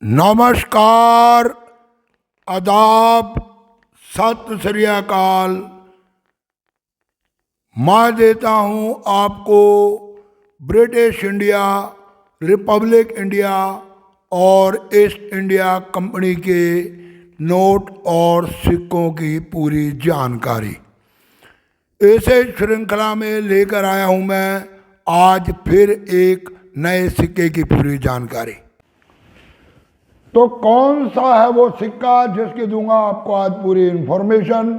नमस्कार, आदाब, सत श्री अकाल। मैं देता हूं आपको ब्रिटिश इंडिया, रिपब्लिक इंडिया और ईस्ट इंडिया कंपनी के नोट और सिक्कों की पूरी जानकारी। इसे श्रृंखला में लेकर आया हूं मैं आज फिर एक नए सिक्के की पूरी जानकारी। तो कौन सा है वो सिक्का जिसकी दूंगा आपको आज पूरी इंफॉर्मेशन।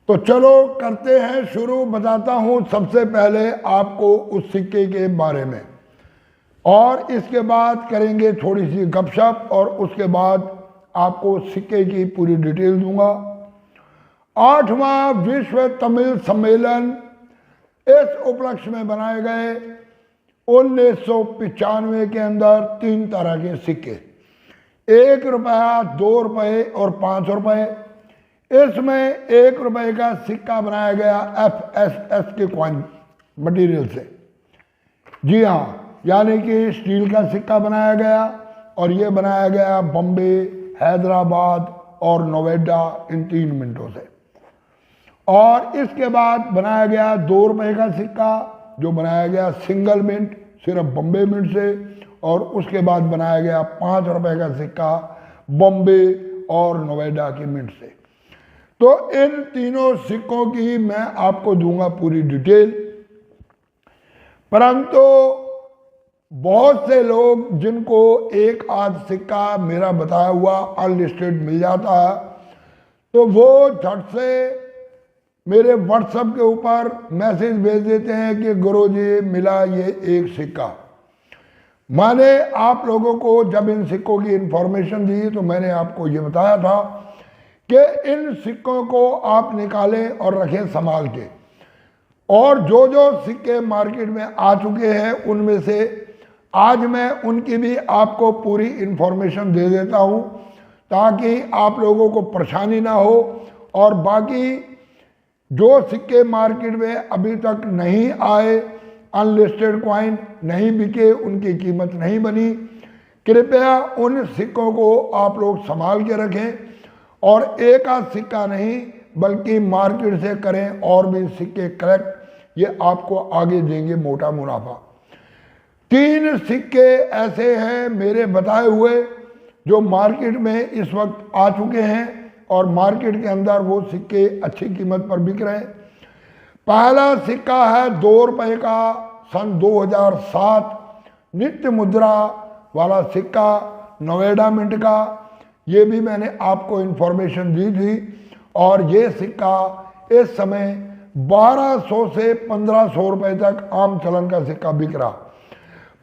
तो चलो करते हैं शुरू। बताता हूं सबसे पहले आपको उस सिक्के के बारे में और इसके बाद करेंगे थोड़ी सी गपशप और उसके बाद आपको सिक्के की पूरी डिटेल दूंगा। 8वां विश्व तमिल सम्मेलन इस उपलक्ष्य में बनाए गए 1995 के अंदर 3 तरह के सिक्के, 1 रुपया, 2 रुपये और 5 रुपये। इसमें 1 रुपये का सिक्का बनाया गया FSS के कॉइन मटेरियल से। जी हाँ, यानी कि स्टील का सिक्का बनाया गया और ये बनाया गया बॉम्बे, हैदराबाद और नोएडा, इन 3 मिनटों से। और इसके बाद बनाया गया 2 रुपये का सिक्का जो बनाया गया सिंगल मिंट, सिर्फ बॉम्बे मिंट से। और उसके बाद बनाया गया 5 रुपये का सिक्का बॉम्बे और नोएडा की मिंट से। तो इन तीनों सिक्कों की मैं आपको दूंगा पूरी डिटेल। परंतु बहुत से लोग जिनको एक आध सिक्का मेरा बताया हुआ अनलिस्टेड मिल जाता है, तो वो झट से मेरे व्हाट्सएप के ऊपर मैसेज भेज देते हैं कि गुरुजी मिला ये एक सिक्का। मैंने आप लोगों को जब इन सिक्कों की इंफॉर्मेशन दी तो मैंने आपको ये बताया था कि इन सिक्कों को आप निकालें और रखें संभाल के। और जो जो सिक्के मार्केट में आ चुके हैं उनमें से आज मैं उनकी भी आपको पूरी इंफॉर्मेशन दे देता हूं ताकि आप लोगों को परेशानी ना हो। और बाकी जो सिक्के मार्केट में अभी तक नहीं आए, अनलिस्टेड कॉइन नहीं बिके, उनकी कीमत नहीं बनी, कृपया उन सिक्कों को आप लोग संभाल के रखें और एक आध सिक्का नहीं बल्कि मार्केट से करें और भी सिक्के कलेक्ट। ये आपको आगे देंगे मोटा मुनाफा। 3 सिक्के ऐसे हैं मेरे बताए हुए जो मार्केट में इस वक्त आ चुके हैं और मार्केट के अंदर वो सिक्के अच्छी कीमत पर बिक रहे हैं। पहला सिक्का है 2 रुपये का, सन 2007 नित्य मुद्रा वाला सिक्का, नोएडा मिंट का। ये भी मैंने आपको इंफॉर्मेशन दी थी। और ये सिक्का इस समय 1200 से 1500 रुपये तक आम चलन का सिक्का बिक रहा।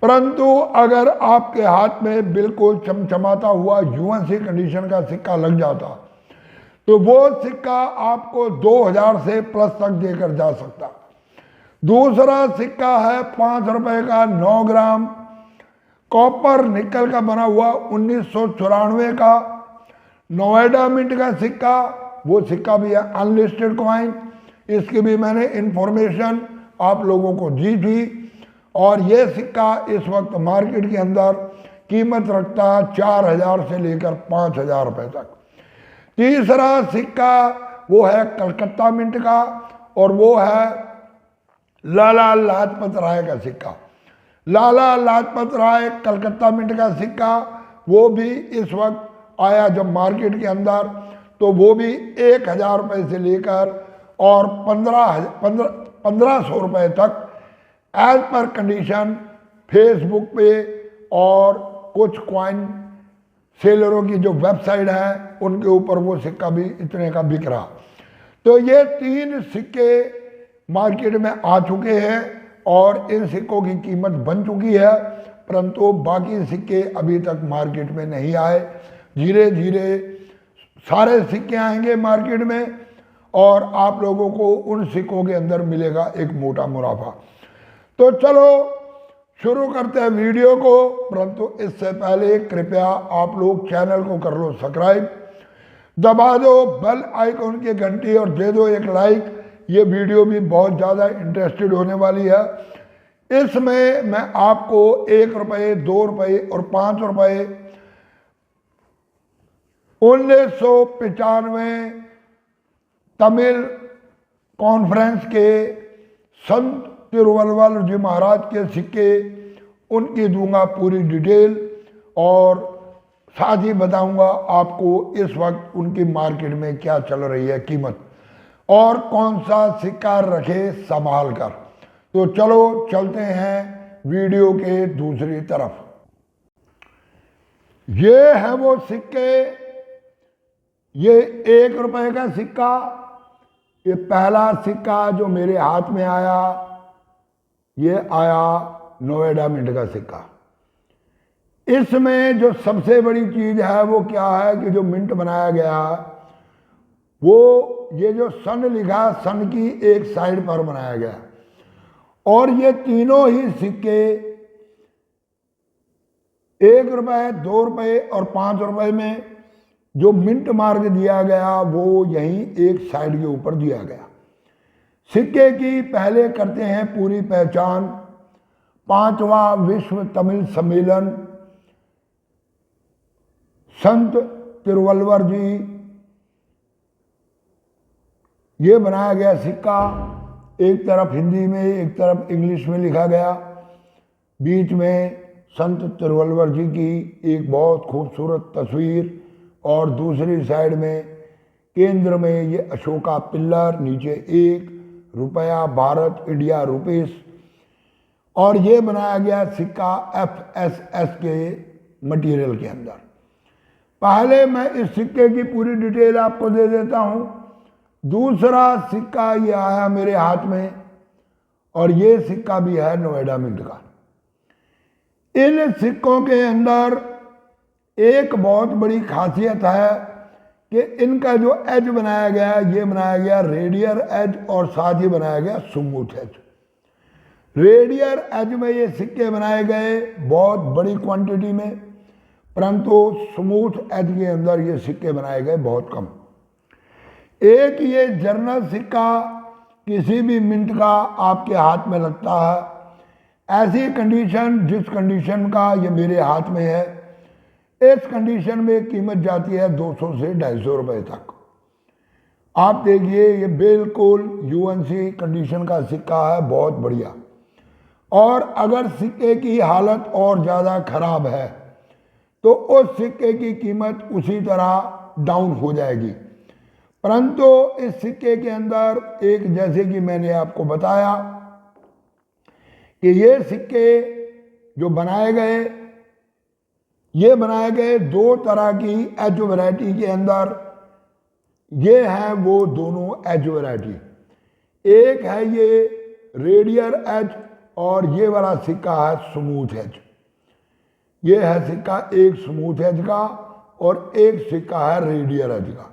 परंतु अगर आपके हाथ में बिल्कुल चमचमाता हुआ यूएनसी कंडीशन का सिक्का लग जाता तो वो सिक्का आपको 2000 से प्लस तक देकर जा सकता। दूसरा सिक्का है 5 रुपये का 9 ग्राम कॉपर निकल का बना हुआ 1994 का नोएडा मिंट का सिक्का। वो सिक्का भी है अनलिस्टेड कॉइन। इसकी भी मैंने इंफॉर्मेशन आप लोगों को दी थी। और ये सिक्का इस वक्त मार्केट के अंदर कीमत रखता है 4000 से लेकर 5000 रुपये तक। तीसरा सिक्का वो है कलकत्ता मिंट का और वो है लाला लाजपत राय का सिक्का। लाला लाजपत राय कलकत्ता मिंट का सिक्का वो भी इस वक्त आया जब मार्केट के अंदर, तो वो भी 1000 रुपये से लेकर और 1500 रुपये तक एज पर कंडीशन फेसबुक पे और कुछ कॉइन सेलरों की जो वेबसाइट है उनके ऊपर वो सिक्का भी इतने का बिक रहा। तो ये 3 सिक्के मार्केट में आ चुके हैं और इन सिक्कों की कीमत बन चुकी है। परंतु बाकी सिक्के अभी तक मार्केट में नहीं आए। धीरे धीरे सारे सिक्के आएंगे मार्केट में और आप लोगों को उन सिक्कों के अंदर मिलेगा एक मोटा मुनाफा। तो चलो शुरू करते हैं वीडियो को। परंतु इससे पहले कृपया आप लोग चैनल को कर लो सब्सक्राइब, दबा दो बेल आइकॉन की घंटी और दे दो एक लाइक। ये वीडियो भी बहुत ज़्यादा इंटरेस्टेड होने वाली है इसमें मैं आपको 1 रुपये, 2 रुपये और 5 रुपये 1995 तमिल कॉन्फ्रेंस के संत तिरुवल्लुवर जी महाराज के सिक्के उनकी दूंगा पूरी डिटेल, और साथ ही बताऊंगा आपको इस वक्त उनकी मार्केट में क्या चल रही है कीमत, और कौन सा सिक्का रखे संभाल कर। तो चलो चलते हैं वीडियो के दूसरी तरफ। ये है वो सिक्के, ये 1 रुपये का सिक्का, ये पहला सिक्का जो मेरे हाथ में आया, ये आया नोएडा मिंट का सिक्का। इसमें जो सबसे बड़ी चीज है वो क्या है कि जो मिंट बनाया गया वो ये जो सन लिखा, सन की एक साइड पर बनाया गया, और ये तीनों ही सिक्के 1 रुपये, 2 रुपये और 5 रुपये में जो मिंट मार्क दिया गया वो यहीं एक साइड के ऊपर दिया गया। सिक्के की पहले करते हैं पूरी पहचान। 5वां विश्व तमिल सम्मेलन संत तिरुवल्लुवर जी, ये बनाया गया सिक्का, एक तरफ हिंदी में एक तरफ इंग्लिश में लिखा गया, बीच में संत तिरुवल्लुवर जी की एक बहुत खूबसूरत तस्वीर, और दूसरी साइड में केंद्र में ये अशोका पिल्लर, नीचे 1 रुपया, भारत, इंडिया, रुपीस, और ये बनाया गया सिक्का FSS के मटेरियल के अंदर। पहले मैं इस सिक्के की पूरी डिटेल आपको दे देता हूं। दूसरा सिक्का ये आया मेरे हाथ में, और ये सिक्का भी है नोएडा मिंट का। इन सिक्कों के अंदर एक बहुत बड़ी खासियत है कि इनका जो एज बनाया गया, ये बनाया गया रेडियर एज, और साथ ही बनाया गया स्मूथ एज। रेडियर एज में ये सिक्के बनाए गए बहुत बड़ी क्वांटिटी में, परंतु स्मूथ एज के अंदर ये सिक्के बनाए गए बहुत कम। एक ये जर्नल सिक्का किसी भी मिंट का आपके हाथ में लगता है, ऐसी कंडीशन जिस कंडीशन का ये मेरे हाथ में है, इस कंडीशन में कीमत जाती है 200 से 250 रुपये तक। आप देखिए ये बिल्कुल UNC कंडीशन का सिक्का है, बहुत बढ़िया। और अगर सिक्के की हालत और ज़्यादा खराब है तो उस सिक्के की कीमत उसी तरह डाउन हो जाएगी। परंतु इस सिक्के के अंदर एक, जैसे कि मैंने आपको बताया कि ये सिक्के जो बनाए गए, ये बनाए गए 2 तरह की एज वैरायटी के अंदर। ये है वो दोनों एज वैरायटी, एक है ये रेडियर एज, और ये वाला सिक्का है स्मूथ एज। ये है सिक्का एक स्मूथ एज का, और एक सिक्का है रेडियर एज का।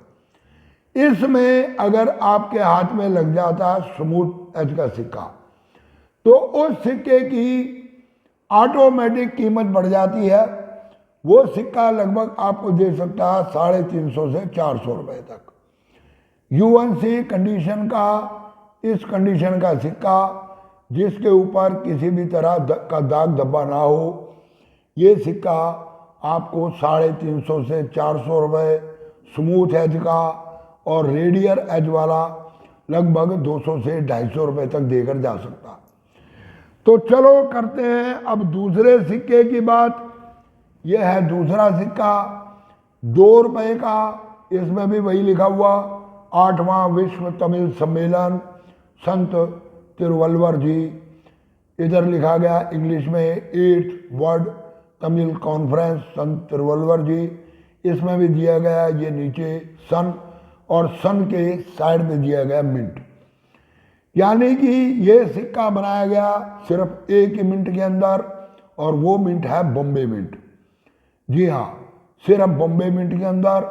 इसमें अगर आपके हाथ में लग जाता है स्मूथ एज का सिक्का, तो उस सिक्के की ऑटोमेटिक कीमत बढ़ जाती है। वो सिक्का लगभग आपको दे सकता है 350 से 400 रुपये तक। UNC कंडीशन का, इस कंडीशन का सिक्का जिसके ऊपर किसी भी तरह का दाग धब्बा ना हो, ये सिक्का आपको 350 से 400 रुपये स्मूथ एज का, और रेडियर एज वाला लगभग 200 से 250 रुपये तक देकर जा सकता। तो चलो करते हैं अब दूसरे सिक्के की बात। यह है दूसरा सिक्का 2 रुपये का, इसमें भी वही लिखा हुआ 8वां विश्व तमिल सम्मेलन संत तिरुवल्लुवर जी, इधर लिखा गया इंग्लिश में 8th वर्ल्ड तमिल कॉन्फ्रेंस संत तिरुवल्लुवर जी, इसमें भी दिया गया ये नीचे सन, और सन के साइड में दिया गया मिंट। यानी कि ये सिक्का बनाया गया सिर्फ एक ही मिंट के अंदर, और वो मिंट है बॉम्बे मिंट। जी हाँ, सिर्फ बॉम्बे मिंट के अंदर,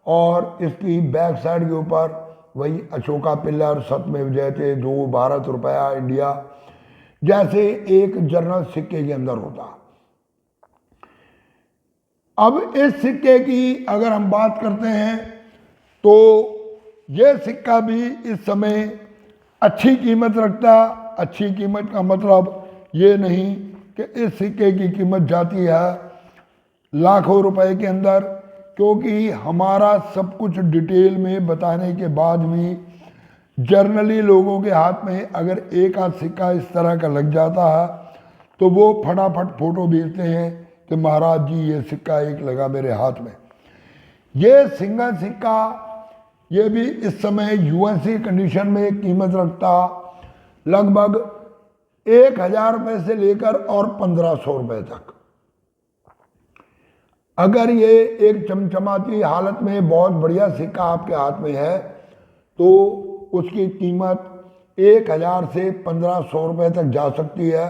और इसकी बैक साइड के ऊपर वही अशोका पिल्लर, सत्यमेव जयते, जो भारत, रुपया, इंडिया, जैसे एक जर्नल सिक्के के अंदर होता। अब इस सिक्के की अगर हम बात करते हैं तो यह सिक्का भी इस समय अच्छी कीमत रखता। अच्छी कीमत का मतलब ये नहीं कि इस सिक्के की कीमत जाती है लाखों रुपए के अंदर, क्योंकि हमारा सब कुछ डिटेल में बताने के बाद भी जर्नली लोगों के हाथ में अगर एक आध सिक्का इस तरह का लग जाता है तो वो फटाफट फोटो भेजते हैं कि महाराज जी ये सिक्का एक लगा मेरे हाथ में। ये सिंगल सिक्का ये भी इस समय यूएनसी कंडीशन में कीमत रखता लगभग 1000 रुपये से लेकर और 1500 रुपये तक। अगर ये एक चमचमाती हालत में बहुत बढ़िया सिक्का आपके हाथ में है तो उसकी कीमत 1000 से 1500 रुपये तक जा सकती है।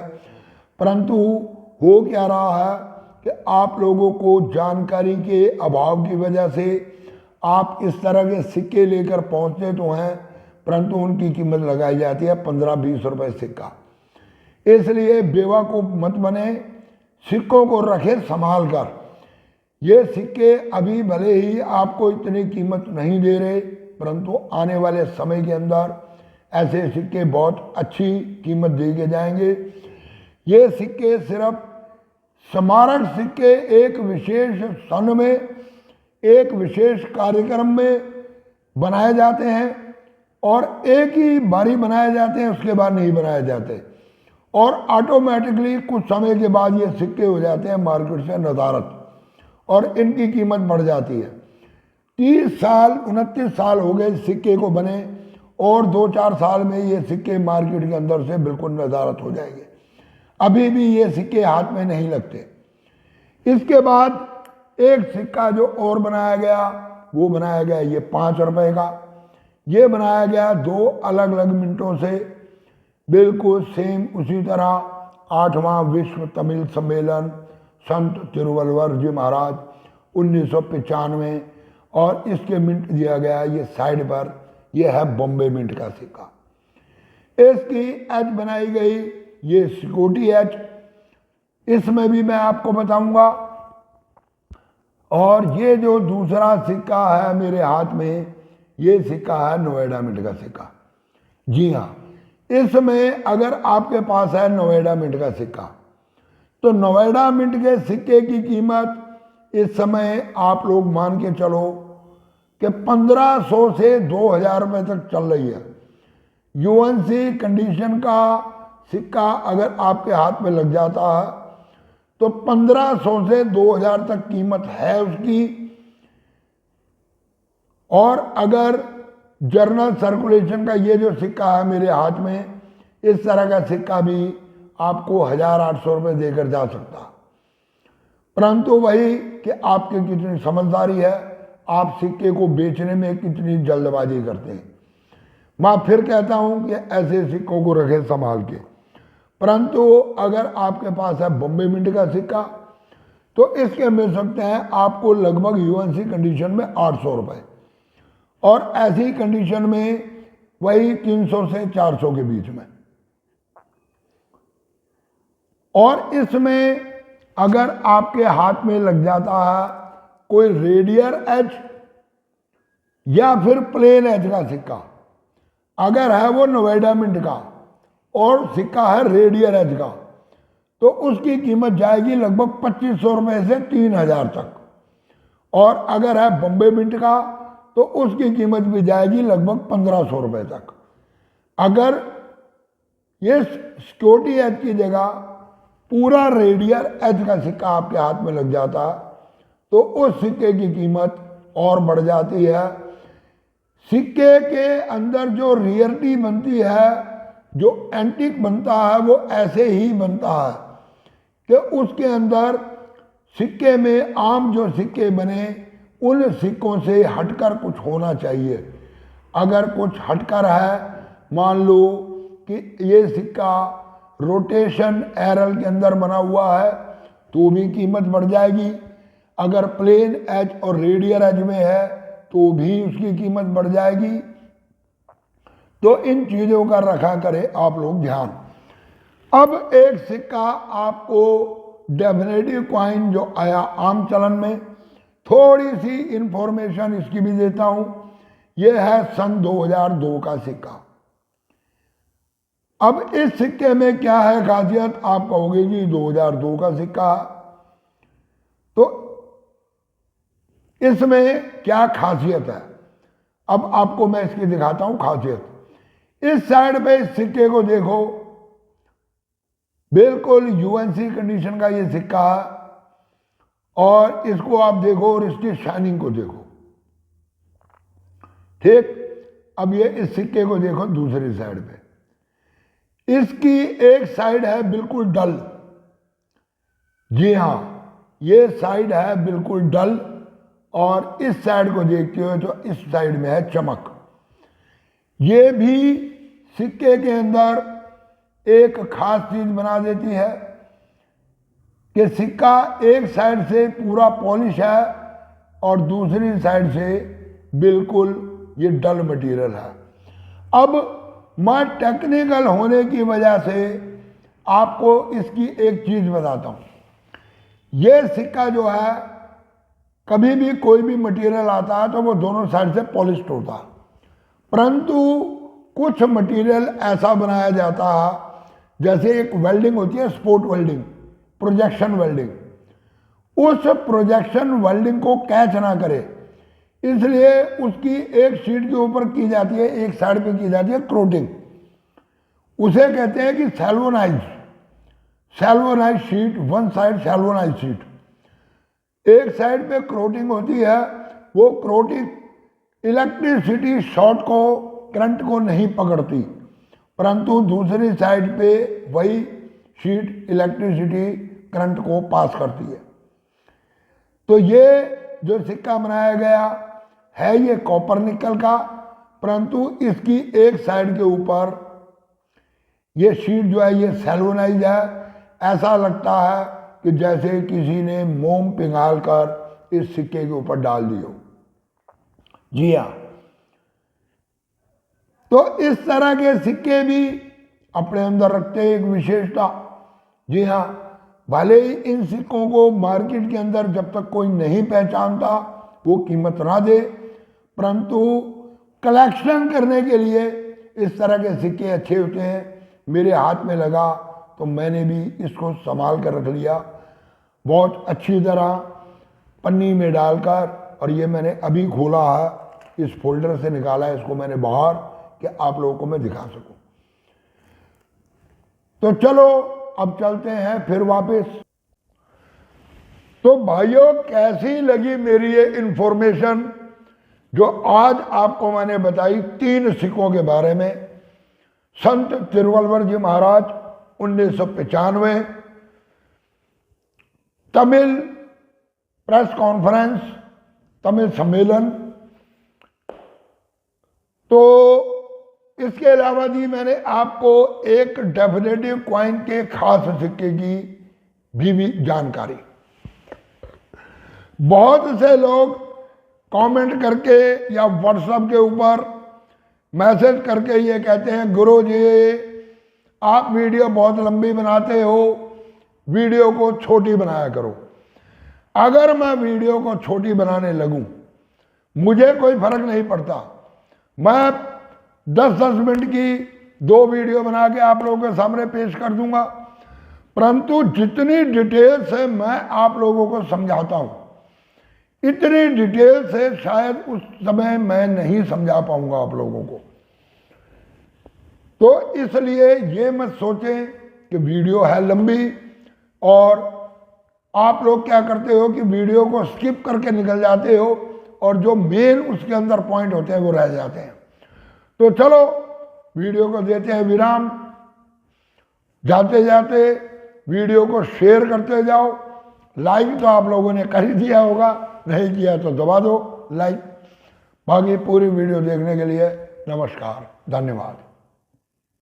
परंतु हो क्या रहा है कि आप लोगों को जानकारी के अभाव की वजह से आप इस तरह के सिक्के लेकर पहुंचते तो हैं, परंतु उनकी कीमत लगाई जाती है 15-20 रुपये सिक्का। इसलिए बेवकूफ मत बने, सिक्कों को रखें संभाल कर। ये सिक्के अभी भले ही आपको इतनी कीमत नहीं दे रहे, परंतु आने वाले समय के अंदर ऐसे सिक्के बहुत अच्छी कीमत दे के जाएंगे। ये सिक्के सिर्फ स्मारक सिक्के एक विशेष सन में एक विशेष कार्यक्रम में बनाए जाते हैं और एक ही बारी बनाए जाते हैं, उसके बाद नहीं बनाए जाते और ऑटोमेटिकली कुछ समय के बाद ये सिक्के हो जाते हैं मार्केट से नदारत और इनकी कीमत बढ़ जाती है। 30 साल 29 साल हो गए सिक्के को बने और 2-4 साल में ये सिक्के मार्केट के अंदर से बिल्कुल नदारत हो जाएंगे। अभी भी ये सिक्के हाथ में नहीं लगते। इसके बाद एक सिक्का जो और बनाया गया वो बनाया गया ये 5 रुपए का। ये बनाया गया 2 अलग अलग मिनटों से, बिल्कुल सेम उसी तरह 8वां विश्व तमिल सम्मेलन संत तिरुवल्लुवर जी महाराज 1995 और इसके मिंट दिया गया ये साइड पर। यह है बॉम्बे मिंट का सिक्का। इसकी एच बनाई गई ये सिक्योरिटी एच, इसमें भी मैं आपको बताऊंगा। और ये जो दूसरा सिक्का है मेरे हाथ में, ये सिक्का है नोएडा मिंट का सिक्का। जी हाँ, इसमें अगर आपके पास है नोएडा मिंट का सिक्का तो नोएडा मिंट के सिक्के की कीमत इस समय आप लोग मान के चलो कि 1500 से 2000 रुपये तक चल रही है। यूएनसी कंडीशन का सिक्का अगर आपके हाथ में लग जाता है तो 1500 से 2000 तक कीमत है उसकी। और अगर जर्नल सर्कुलेशन का ये जो सिक्का है मेरे हाथ में, इस तरह का सिक्का भी आपको 1800 रुपये देकर जा सकता। परंतु वही कि आपकी कितनी समझदारी है, आप सिक्के को बेचने में कितनी जल्दबाजी करते हैं। मैं फिर कहता हूं कि ऐसे सिक्कों को रखें संभाल के। परंतु अगर आपके पास है बॉम्बे मिंट का सिक्का तो इसके मिल सकते हैं आपको लगभग यूएनसी कंडीशन में 800 रुपये और ऐसी कंडीशन में वही 300 से 400 के बीच में। और इसमें अगर आपके हाथ में लग जाता है कोई रेडियर एज या फिर प्लेन एज का सिक्का, अगर है वो नोएडा मिंट का और सिक्का है रेडियर एज का, तो उसकी कीमत जाएगी लगभग 2500 रुपये से 3000 तक। और अगर है बॉम्बे मिंट का तो उसकी कीमत भी जाएगी लगभग 1500 रुपये तक। अगर ये सिक्योरिटी एज की जगह पूरा रेडियर एज का सिक्का आपके हाथ में लग जाता तो उस सिक्के की कीमत और बढ़ जाती है। सिक्के के अंदर जो रियलिटी बनती है, जो एंटीक बनता है, वो ऐसे ही बनता है कि उसके अंदर सिक्के में आम जो सिक्के बने उन सिक्कों से हटकर कुछ होना चाहिए। अगर कुछ हटकर है, मान लो कि ये सिक्का रोटेशन एरर के अंदर बना हुआ है तो भी कीमत बढ़ जाएगी। अगर प्लेन एज और रेडियर एज में है तो भी उसकी कीमत बढ़ जाएगी। तो इन चीज़ों का रखा करें आप लोग ध्यान। अब एक सिक्का आपको डेफिनेटिव कॉइन जो आया आम चलन में, थोड़ी सी इंफॉर्मेशन इसकी भी देता हूं। यह है सन 2002 का सिक्का। अब इस सिक्के में क्या है खासियत, आप कहोगे जी 2002 का सिक्का, तो इसमें क्या खासियत है, अब आपको मैं इसकी दिखाता हूं खासियत। इस साइड पे इस सिक्के को देखो, बिल्कुल यूएनसी कंडीशन का ये सिक्का है, और इसको आप देखो और इसकी शाइनिंग को देखो, ठीक। अब ये इस सिक्के को देखो दूसरी साइड पे, इसकी एक साइड है बिल्कुल डल, जी हां ये साइड है बिल्कुल डल, और इस साइड को देखते हो तो इस साइड में है चमक। ये भी सिक्के के अंदर एक खास चीज बना देती है कि सिक्का एक साइड से पूरा पॉलिश है और दूसरी साइड से बिल्कुल ये डल मटेरियल है। अब मैं टेक्निकल होने की वजह से आपको इसकी एक चीज बताता हूं। ये सिक्का जो है, कभी भी कोई भी मटेरियल आता है तो वो दोनों साइड से पॉलिश्ड होता है, परंतु कुछ मटेरियल ऐसा बनाया जाता है, जैसे एक वेल्डिंग होती है स्पॉट वेल्डिंग, प्रोजेक्शन वेल्डिंग, उस प्रोजेक्शन वेल्डिंग को कैच ना करे, इसलिए उसकी एक शीट के ऊपर की जाती है, एक साइड पे की जाती है कोटिंग, उसे कहते हैं कि सैल्वोनाइज शीट, वन साइड सैल्वोनाइज शीट। एक साइड पे कोटिंग होती है, वो कोटिंग इलेक्ट्रिसिटी शॉर्ट को, करंट को नहीं पकड़ती, परंतु दूसरी साइड पे वही शीट इलेक्ट्रिसिटी करंट को पास करती है। तो ये जो सिक्का बनाया गया है ये कॉपर निकल का, परंतु इसकी एक साइड के ऊपर ये शीट जो है ये सैल्वोनाइज है। ऐसा लगता है कि जैसे किसी ने मोम पिघाल कर इस सिक्के के ऊपर डाल दी हो। जी हाँ, तो इस तरह के सिक्के भी अपने अंदर रखते हैं एक विशेषता। जी हाँ, भले ही इन सिक्कों को मार्केट के अंदर जब तक कोई नहीं पहचानता वो कीमत ना दे, परंतु कलेक्शन करने के लिए इस तरह के सिक्के अच्छे होते हैं। मेरे हाथ में लगा तो मैंने भी इसको संभाल कर रख लिया बहुत अच्छी तरह पन्नी में डालकर, और ये मैंने अभी खोला है, इस फोल्डर से निकाला है इसको मैंने बाहर कि आप लोगों को मैं दिखा सकूं। तो चलो अब चलते हैं फिर वापस। तो भाइयों, कैसी लगी मेरी ये इंफॉर्मेशन जो आज आपको मैंने बताई 3 सिक्कों के बारे में। संत तिरुवल्लुवर जी महाराज 1995, तमिल प्रेस कॉन्फ्रेंस, तमिल सम्मेलन। तो इसके अलावा जी मैंने आपको एक डेफिनेटिव कॉइन के खास सिक्के की भी जानकारी। बहुत से लोग कमेंट करके या व्हाट्सएप के ऊपर मैसेज करके ये कहते हैं, गुरु जी आप वीडियो बहुत लंबी बनाते हो, वीडियो को छोटी बनाया करो। अगर मैं वीडियो को छोटी बनाने लगूं, मुझे कोई फर्क नहीं पड़ता, मैं 10-10 मिनट की 2 वीडियो बना के आप लोगों के सामने पेश कर दूंगा, परंतु जितनी डिटेल से मैं आप लोगों को समझाता हूं, इतनी डिटेल से शायद उस समय मैं नहीं समझा पाऊंगा आप लोगों को। तो इसलिए ये मत सोचें कि वीडियो है लंबी और आप लोग क्या करते हो कि वीडियो को स्किप करके निकल जाते हो और जो मेन उसके अंदर पॉइंट होते हैं वो रह जाते हैं। तो चलो वीडियो को देते हैं विराम। जाते जाते वीडियो को शेयर करते जाओ। लाइक तो आप लोगों ने कर ही दिया होगा, नहीं किया तो दबा दो लाइक। बाकी पूरी वीडियो देखने के लिए नमस्कार, धन्यवाद।